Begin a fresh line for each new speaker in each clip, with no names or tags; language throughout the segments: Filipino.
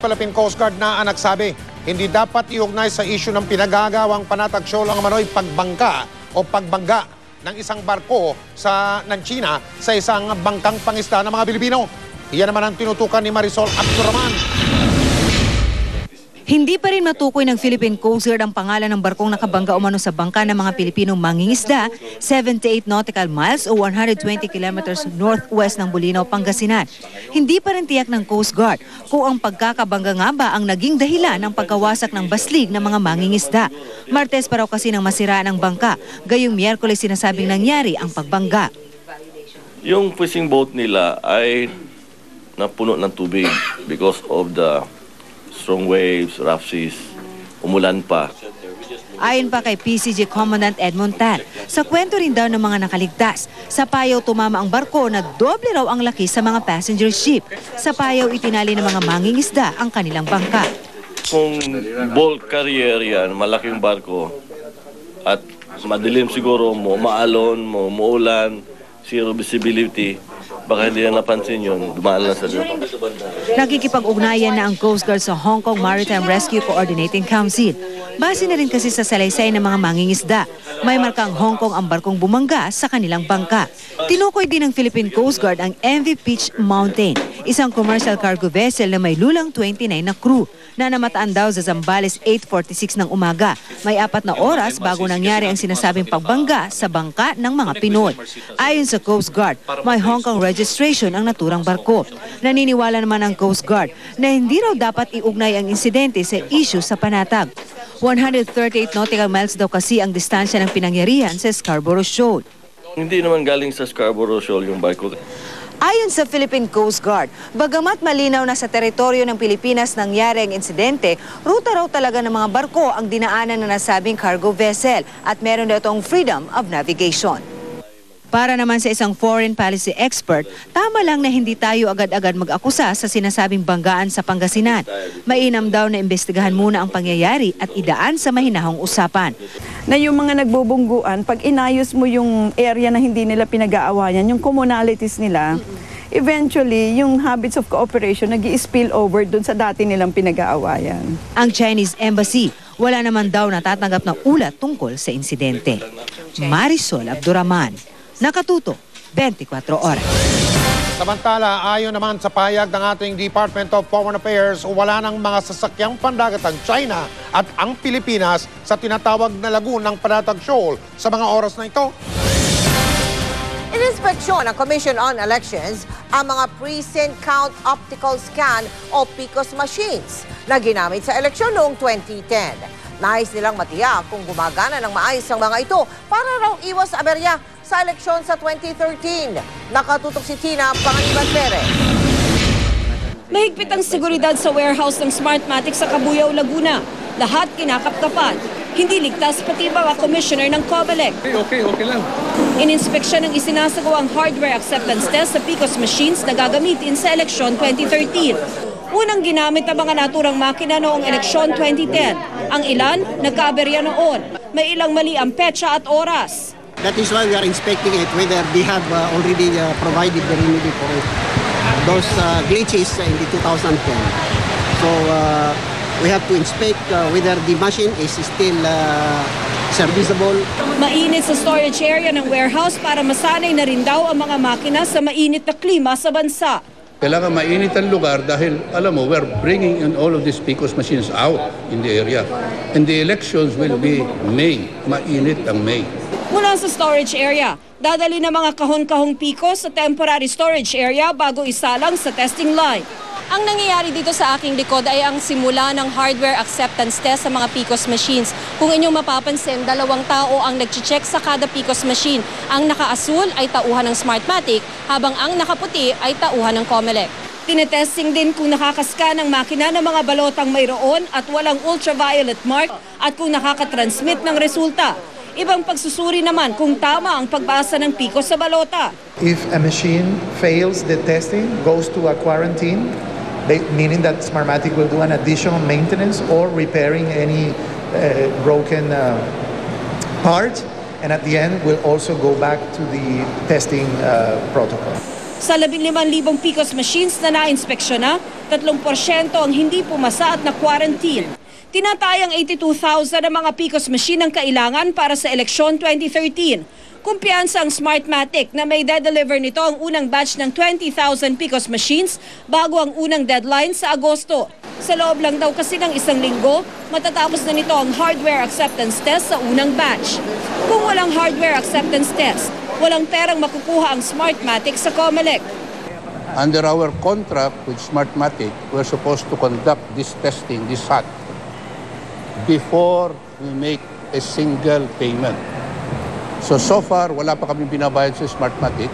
Philippine Coast Guard na ang nagsabi, hindi dapat iugnay sa isyu ng pinagagawang panatag shoal ang manoy pagbangka o pagbangga ng isang barko ng China sa isang bangkang pangisda ng mga Pilipino. Iyan naman ang tinutukan ni Marisol Abduraman.
Hindi pa rin matukoy ng Philippine Coast Guard ang pangalan ng barkong nakabangga umano sa bangka ng mga Pilipinong mangingisda 78 nautical miles o 120 kilometers northwest ng Bulinaw, Pangasinan. Hindi pa rin tiyak ng Coast Guard kung ang pagkakabangga nga ba ang naging dahilan ng pagkawasak ng baslig ng mga mangingisda. Martes pa raw kasi nang masiraan ang bangka, gayong Miyerkules sinasabing nangyari ang pagbangga.
Yung fishing boat nila ay napuno ng tubig because of the strong waves, rough seas, umulan pa.
Ayon pa kay PCG Commandant Edmond Tan, sa kwento rin daw ng mga nakaligtas, sa Payaw tumama ang barko na doble raw ang laki sa mga passenger ship. Sa Payaw itinali ng mga mangingisda ang kanilang bangka.
Kung bulk carrier yan, malaking barko, at madilim siguro, maalon, muulan, zero visibility, baka hindi na napansin yun, dumaan lang sa doon.
Nakikipag-ugnayan na ang Coast Guard sa Hong Kong Maritime Rescue Coordinating Council. Base na rin kasi sa salaysay ng mga mangingisda. May markang Hong Kong ang barkong bumangga sa kanilang bangka. Tinukoy din ng Philippine Coast Guard ang MV Peach Mountain, isang commercial cargo vessel na may lulang 29 na crew na namataan daw sa Zambales 8:46 ng umaga. May 4 na oras bago nangyari ang sinasabing pagbangga sa bangka ng mga Pinoy. Ayon sa Coast Guard, may Hong Kong registration ang naturang barko. Naniniwala naman ang Coast Guard na hindi raw dapat iugnay ang insidente sa issue sa panatag. 138 nautical miles daw kasi ang distansya ng pinangyarihan sa Scarborough Shoal.
Hindi naman galing sa Scarborough Shoal yung barko.
Ayon sa Philippine Coast Guard, bagamat malinaw na sa teritoryo ng Pilipinas nangyari ang insidente, ruta raw talaga ng mga barko ang dinaanan ng nasabing cargo vessel at meron daw itong freedom of navigation. Para naman sa isang foreign policy expert, tama lang na hindi tayo agad-agad mag-akusa sa sinasabing banggaan sa Pangasinan. Mainam daw na imbestigahan muna ang pangyayari at idaan sa mahinahong usapan.
Na yung mga nagbubungguan, pag inayos mo yung area na hindi nila pinag-aawayan, yung commonalities nila, eventually, yung habits of cooperation nag-i-spill over dun sa dati nilang pinag-aawayan.
Ang Chinese Embassy, wala naman daw natatanggap na ulat tungkol sa insidente. Marisol Abduraman, Nakatuto, 24 oras.
Samantala, ayon naman sa pahayag ng ating Department of Foreign Affairs, wala ng mga sasakyang pandagat ang China at ang Pilipinas sa tinatawag na lagoon ng Panatag Shoal sa mga oras na ito.
Ininspeksyon ng Commission on Elections ang mga precinct count optical scan o PICOS machines na ginamit sa eleksyon noong 2010. Nais nilang matiyak kung gumagana ng maayos ang mga ito para raw iwas aberya sa eleksyon sa 2013. Nakatutok si Tina Panganiban Perez.
Mahigpit ang seguridad sa warehouse ng Smartmatic sa Cabuyao, Laguna. Lahat kinakapkapan. Hindi ligtas pati mga commissioner ng COMELEC.
Okay lang.
Ininspeksyon ng isinasagawang hardware acceptance test sa PICOS machines na gagamitin sa eleksyon 2013. Unang ginamit ang mga naturang makina noong eleksyon 2010. Ang ilan, nagkaaberya noon. May ilang mali ang petsa at oras.
That is why we are inspecting it, whether they have already provided the remedy for it. Those glitches in the 2010. So we have to inspect whether the machine is still serviceable.
Mainit sa storage area ng warehouse para masanay na rin daw ang mga makina sa mainit na klima sa bansa.
Kailangan mainit ang lugar dahil, alam mo, we're bringing in all of these PICOS machines out in the area. And the elections will be May. Mainit ang May.
Mula sa storage area, dadali ng mga kahon-kahong PICOS sa temporary storage area bago isalang sa testing line. Ang nangyayari dito sa aking likod ay ang simula ng hardware acceptance test sa mga PICOS machines. Kung inyong mapapansin, 2 tao ang nag-check sa kada PICOS machine. Ang naka-asul ay tauhan ng Smartmatic, habang ang nakaputi ay tauhan ng COMELEC. Tinetesting din kung nakakaska ng makina ng mga balotang mayroon at walang ultraviolet mark at kung nakakatransmit ng resulta. Ibang pagsusuri naman kung tama ang pagbasa ng PICOS sa balota.
If a machine fails the testing, goes to a quarantine, meaning that Smartmatic will do an additional maintenance or repairing any broken part, and at the end will also go back to the testing protocol.
Sa 15,000 PCOS machines na na-inspeksyon na, 3% ang hindi pumasa at na-quarantine. Tinatayang 82,000 ang mga PCOS machine ang kailangan para sa eleksyon 2013. Kumpiyansa ang Smartmatic na may de-deliver nito ang unang batch ng 20,000 PCOS machines bago ang unang deadline sa Agosto. Sa loob lang daw kasi ng 1 linggo, matatapos na nito ang hardware acceptance test sa unang batch. Kung walang hardware acceptance test, walang perang makukuha ang Smartmatic sa COMELEC.
Under our contract with Smartmatic, we're supposed to conduct this testing, this SAT, before we make a single payment. So far, wala pa kami binabayad sa Smartmatic.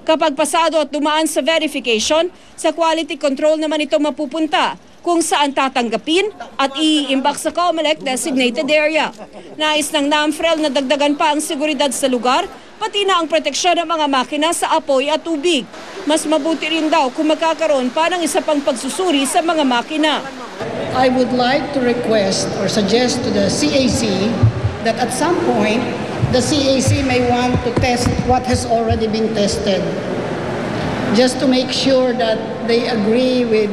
Kapag pasado at dumaan sa verification, sa quality control naman ito mapupunta kung saan tatanggapin at i-imbak sa COMELEC designated area. Nais ng NAMFREL na dagdagan pa ang seguridad sa lugar, pati na ang proteksyon ng mga makina sa apoy at tubig. Mas mabuti rin daw kung magkakaroon pa ng isa pang pagsusuri sa mga makina.
I would like to request or suggest to the CAC that at some point, the CAC may want to test what has already been tested, just to make sure that they agree with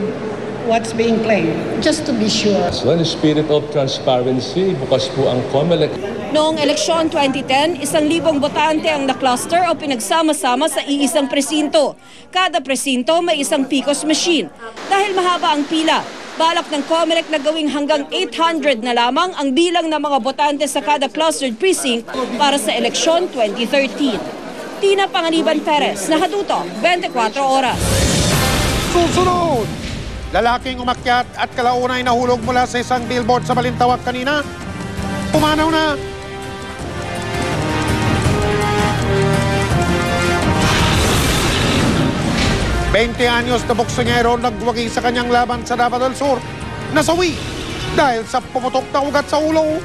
what's being claimed, just to be sure.
So in the spirit of transparency, bukas po ang COMELEC.
Noong eleksyon 2010, 1,000 botante ang na-cluster o pinagsama-sama sa iisang presinto. Kada presinto may isang PCOS machine. Dahil mahaba ang pila, balak ng COMELEC na gawing hanggang 800 na lamang ang bilang ng mga botante sa kada clustered precinct para sa eleksyon 2013. Tina Panganiban Perez, Nakaduto, 24 Oras.
Susunod! Lalaking umakyat at kalaunay nahulog mula sa isang billboard sa Balintawak kanina. Pumanaw na! ₱20 anyos na boksingero nagwagi sa kanyang laban sa Davao del Sur. Nasawi dahil sa pumutok na ugat sa ulo.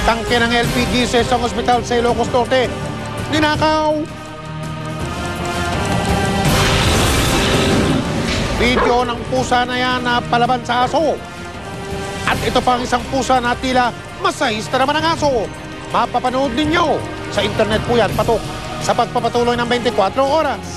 Tangke ng LPG sa isang ospital sa Ilocos Norte. Ninakaw! Video ng pusa na yan na palaban sa aso. At ito pang isang pusa na tila masahista naman ang aso. Mapapanood ninyo sa internet po yan, patok sa pagpapatuloy ng 24 oras.